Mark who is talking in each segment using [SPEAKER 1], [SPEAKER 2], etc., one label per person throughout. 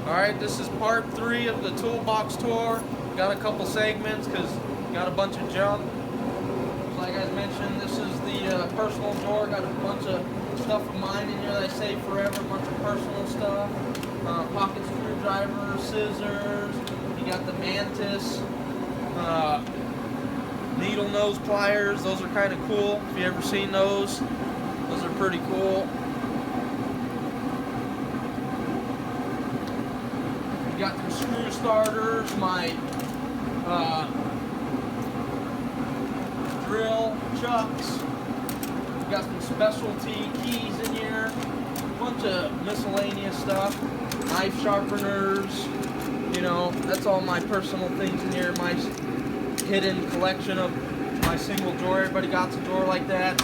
[SPEAKER 1] Alright, this is part 3 of the toolbox tour. Got a couple segments because got a bunch of junk. Like I mentioned, this is the personal drawer. Got a bunch of stuff of mine in here that I save forever. A bunch of personal stuff. Pocket screwdriver, scissors. You got the Mantis. Needle nose pliers. Those are kind of cool. If you ever seen those are pretty cool. You got some screw starters, my drill chucks. You got some specialty keys in here. A bunch of miscellaneous stuff. Knife sharpeners. You know, that's all my personal things in here. My hidden collection of my single drawer. Everybody got a drawer like that.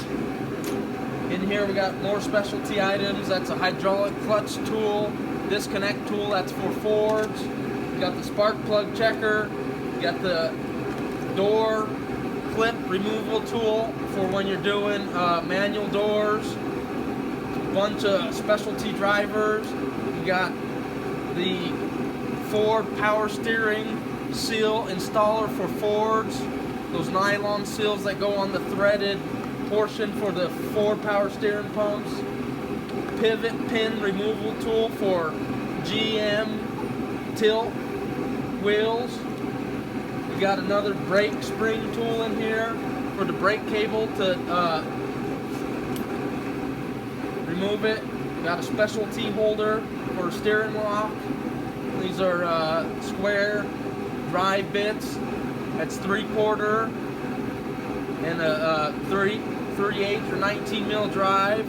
[SPEAKER 1] In here we got more specialty items. That's a hydraulic clutch tool, disconnect tool, that's for Fords. You got the spark plug checker. You got the door clip removal tool for when you're doing manual doors. A bunch of specialty drivers. You got the Ford power steering seal installer for Fords. Those nylon seals that go on the threaded portion for the Ford power steering pumps. Pivot pin removal tool for GM tilt wheels. We got another brake spring tool in here for the brake cable to remove it. We got a specialty holder for a steering lock. These are square drive bits. That's 3/4 and a 3/8 or 19 mil drive.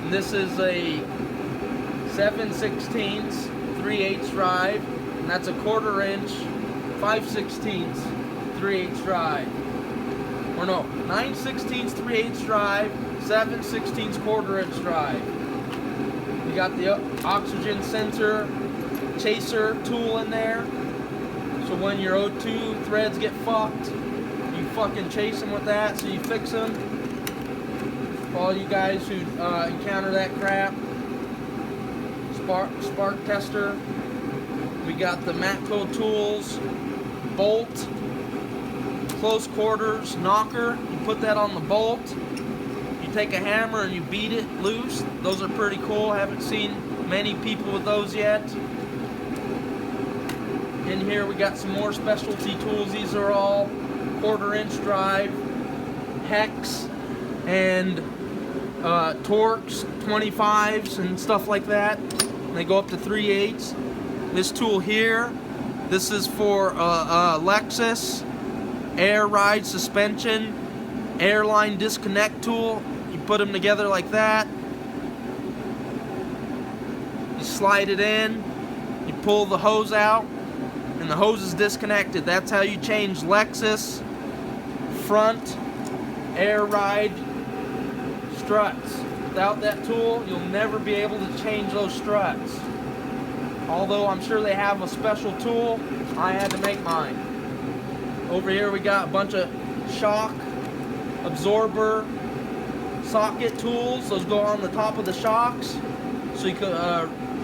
[SPEAKER 1] And this is a 7/16 3/8 drive, and that's a 1/4 inch 5/16 3/8 drive. Or no, 9/16 3/8 drive, 7/16 1/4 inch drive. You got the oxygen sensor chaser tool in there. So when your O2 threads get fucked, you fucking chase them with that, so you fix them. For all you guys who encounter that crap. Spark tester. We got the Matco tools, bolt, close quarters knocker. You put that on the bolt. You take a hammer and you beat it loose. Those are pretty cool. Haven't seen many people with those yet. In here we got some more specialty tools. These are all 1/4 inch drive, hex, and Torx 25s and stuff like that. And they go up to 3/8. This tool here, this is for Lexus air ride suspension airline disconnect tool. You put them together like that. You slide it in. You pull the hose out. And the hose is disconnected. That's how you change Lexus front air ride struts. Without that tool, you'll never be able to change those struts. Although I'm sure they have a special tool, I had to make mine. Over here we got a bunch of shock absorber socket tools. Those go on the top of the shocks, so you could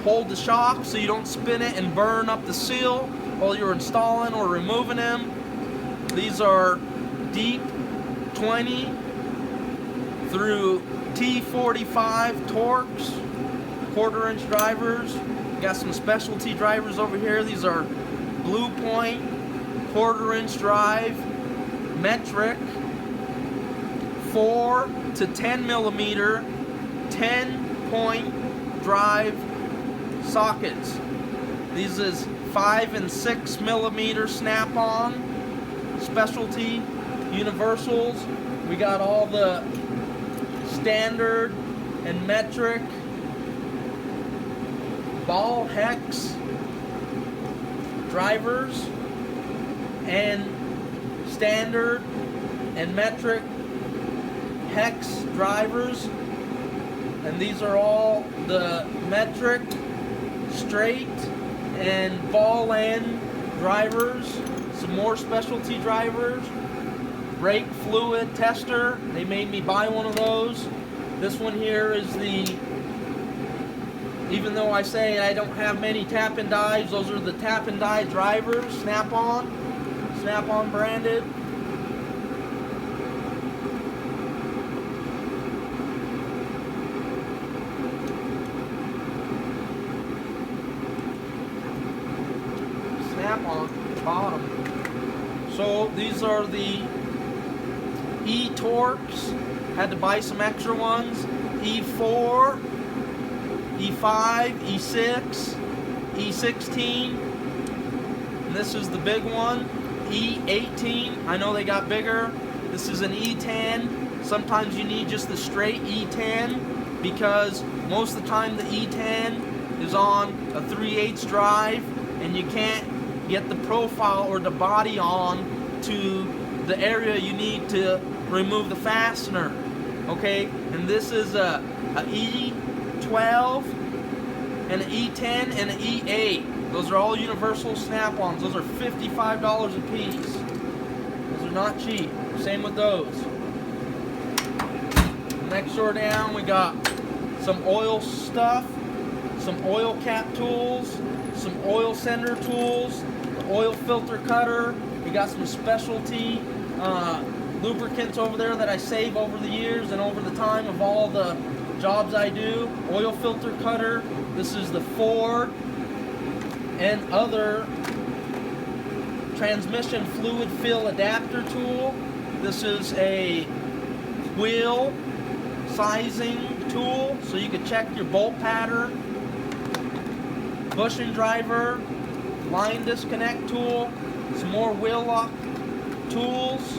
[SPEAKER 1] hold the shock so you don't spin it and burn up the seal while you're installing or removing them. These are deep 20 through T45 Torx 1/4 inch drivers. Got some specialty drivers over here. These are Blue Point 1/4 inch drive metric 4 to 10 millimeter 10-point drive sockets. These is 5 and 6 millimeter snap-on specialty universals. We got all the standard and metric ball hex drivers and standard and metric hex drivers. And these are all the metric straight and ball end drivers. Some more specialty drivers. Brake fluid tester. They made me buy one of those. This one here is the Even though I say I don't have many tap and dies, those are the tap and die drivers, Snap-on branded. Snap-on bottom. So these are the E-Torx. Had to buy some extra ones. E4, E5, E6, E16. And this is the big one, E18. I know they got bigger. This is an E10. Sometimes you need just the straight E10 because most of the time the E10 is on a 3/8 drive and you can't get the profile or the body on to the area you need to remove the fastener. Okay, and this is a E12 and an E10 and an E8. Those are all universal Snap-ons. Those are $55 a piece. Those are not cheap. Same with those. Next door down, we got some oil stuff, some oil cap tools, some oil sender tools, the oil filter cutter. We got some specialty lubricants over there that I save over the years and over the time of all the jobs I do. Oil filter cutter. This is the Ford and other transmission fluid fill adapter tool. This is a wheel sizing tool so you can check your bolt pattern. Bushing driver, line disconnect tool, some more wheel lock tools.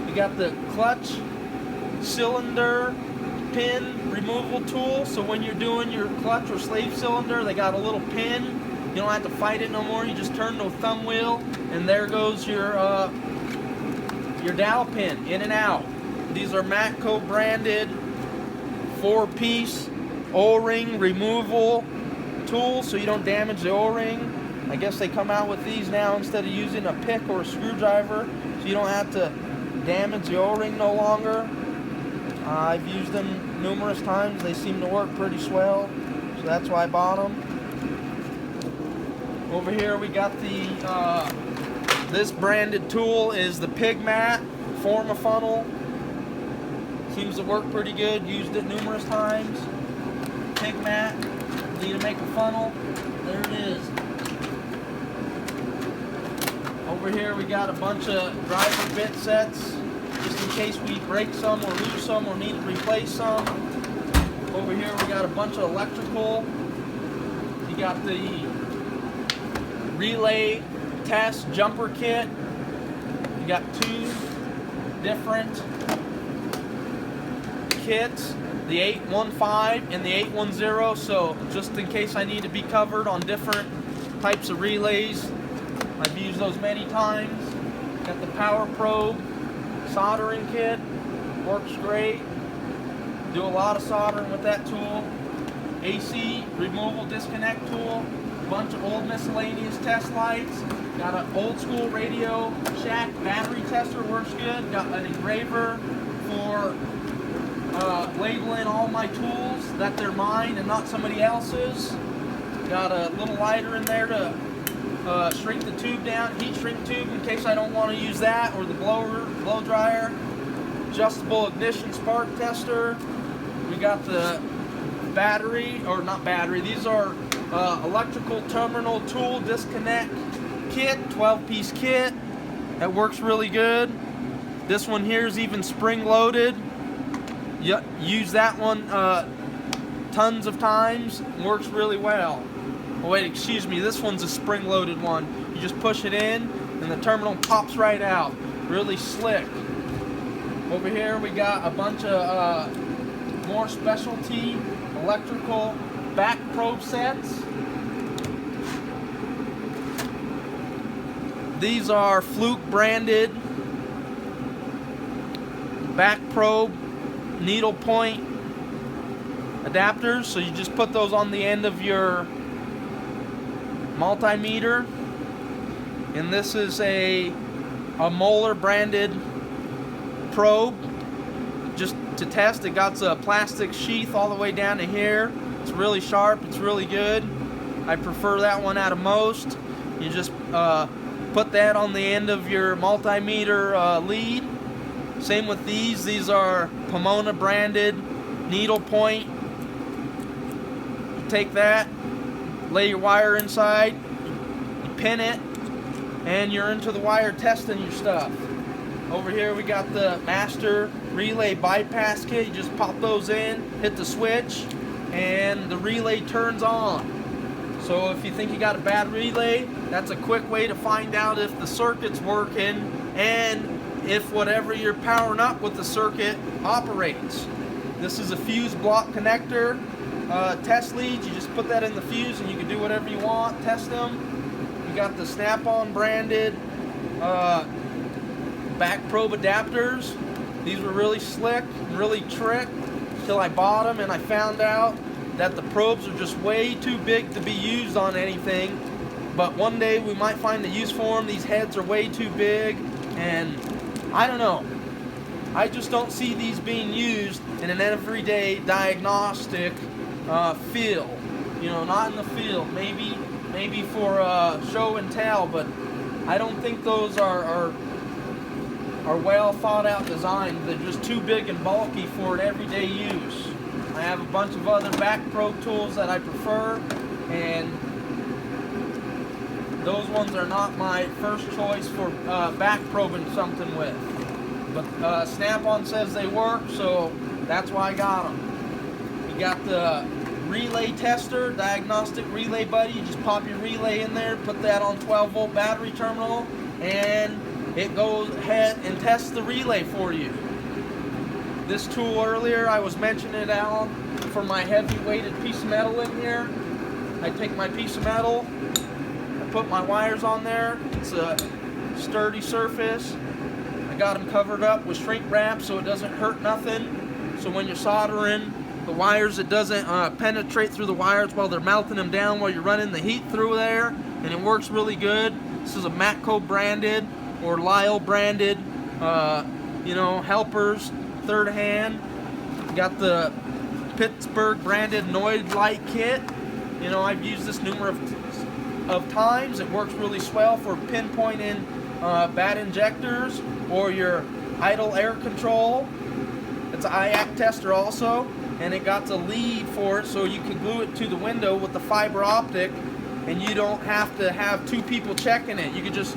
[SPEAKER 1] We got the clutch cylinder pin removal tool, so when you're doing your clutch or slave cylinder, they got a little pin. You don't have to fight it no more. You just turn the thumb wheel and there goes your dowel pin in and out. These are Matco branded 4-piece O-ring removal tools so you don't damage the O-ring. I guess they come out with these now instead of using a pick or a screwdriver, so you don't have to damage the O-ring no longer. I've used them numerous times. They seem to work pretty swell, so that's why I bought them. Over here we got the this branded tool is the Pigmat Forma funnel. Seems to work pretty good. Used it numerous times. Pigmat. Need to make a funnel. There it is. Over here we got a bunch of driver bit sets, just in case we break some or lose some or need to replace some. Over here we got a bunch of electrical. You got the relay test jumper kit. You got 2 different kits, the 815 and the 810, so just in case I need to be covered on different types of relays. I've used those many times. Got the Power Probe soldering kit. Works great. Do a lot of soldering with that tool. AC removal disconnect tool. Bunch of old miscellaneous test lights. Got an old school Radio Shack battery tester. Works good. Got an engraver for labeling all my tools that they're mine and not somebody else's. Got a little lighter in there to shrink the tube down, heat shrink tube in case I don't want to use that, or the blow dryer. Adjustable ignition spark tester. We got the battery, or not battery, these are electrical terminal tool disconnect kit, 12-piece kit. That works really good. This one here is even spring loaded. Use that one tons of times. Works really well. Oh wait, excuse me, this one's a spring-loaded one. You just push it in, and the terminal pops right out. Really slick. Over here we got a bunch of more specialty electrical back probe sets. These are Fluke branded back probe needle point adapters, so you just put those on the end of your multimeter. And this is a Moeller branded probe just to test. It got a plastic sheath all the way down to here. It's It's really sharp, it's really good. I prefer that one out of most. You just put that on the end of your multimeter lead. Same with these. These are Pomona branded needle point. You take that, lay your wire inside, you pin it, and you're into the wire testing your stuff. Over here we got the master relay bypass kit. You just pop those in, hit the switch, and the relay turns on. So if you think you got a bad relay, that's a quick way to find out if the circuit's working and if whatever you're powering up with the circuit operates. This is a fuse block connector test leads. You just put that in the fuse and you can do whatever you want, test them. You got the Snap-on branded back probe adapters. These were really slick, really tricked till I bought them and I found out that the probes are just way too big to be used on anything. But one day we might find a use for them. These heads are way too big, and I don't know. I just don't see these being used in an everyday diagnostic field. You know, not in the field. Maybe for show and tell, but I don't think those are well thought out designs. They're just too big and bulky for an everyday use. I have a bunch of other back probe tools that I prefer, and those ones are not my first choice for back probing something with. But Snap-on says they work, so that's why I got them. You got the relay tester, diagnostic relay buddy. You just pop your relay in there, put that on 12-volt battery terminal, and it goes ahead and tests the relay for you. This tool earlier, I was mentioning it out for my heavy weighted piece of metal in here. I take my piece of metal, I put my wires on there. It's a sturdy surface. I got them covered up with shrink wrap so it doesn't hurt nothing. So when you're soldering the wires, it doesn't penetrate through the wires while they're melting them down while you're running the heat through there, and it works really good. This is a Matco branded or Lyle branded, helpers. Third hand. Got the Pittsburgh branded Noid light kit. You know, I've used this numerous of times. It works really swell for pinpointing bad injectors or your idle air control. It's an IAC tester also, and it got the lead for it so you can glue it to the window with the fiber optic, and you don't have to have two people checking it. You can just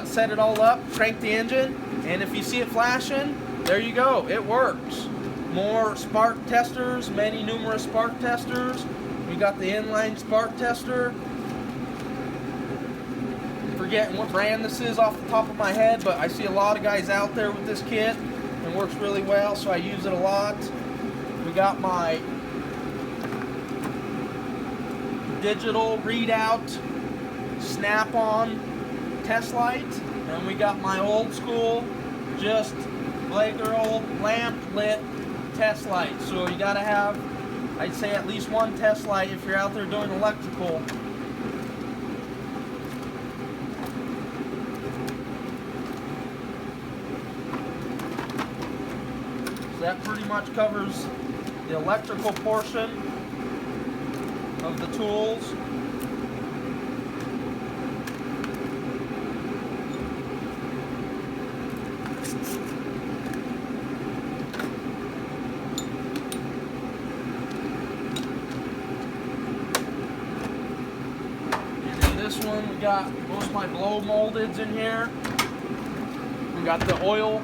[SPEAKER 1] set it all up, crank the engine, and if you see it flashing, there you go, it works. More spark testers, numerous spark testers. We got the inline spark tester. Forgetting what brand this is off the top of my head, but I see a lot of guys out there with this kit and works really well, so I use it a lot. We got my digital readout Snap-on test light, and we got my old school, just regular old lamp lit test light. So you gotta have, I'd say, at least one test light if you're out there doing electrical. So that pretty much covers the electrical portion of the tools. This one, we got most of my blow moldeds in here. We got the oil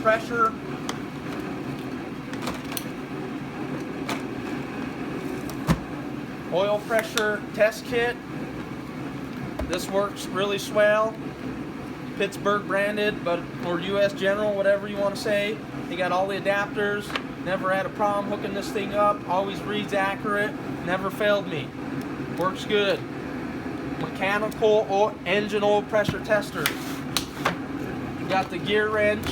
[SPEAKER 1] pressure. Oil pressure test kit. This works really swell. Pittsburgh branded, or US General, whatever you want to say. They got all the adapters. Never had a problem hooking this thing up. Always reads accurate. Never failed me. Works good. Mechanical or engine oil pressure tester. You got the gear wrench,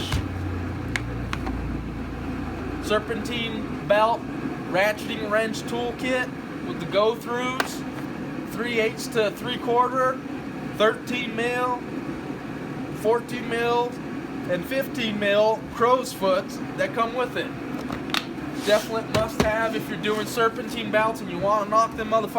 [SPEAKER 1] serpentine belt, ratcheting wrench toolkit with the go-throughs, 3/8 to 3/4, 13 mil, 14 mil, and 15 mil crow's foot that come with it. definite must-have if you're doing serpentine belts and you want to knock them motherfuckers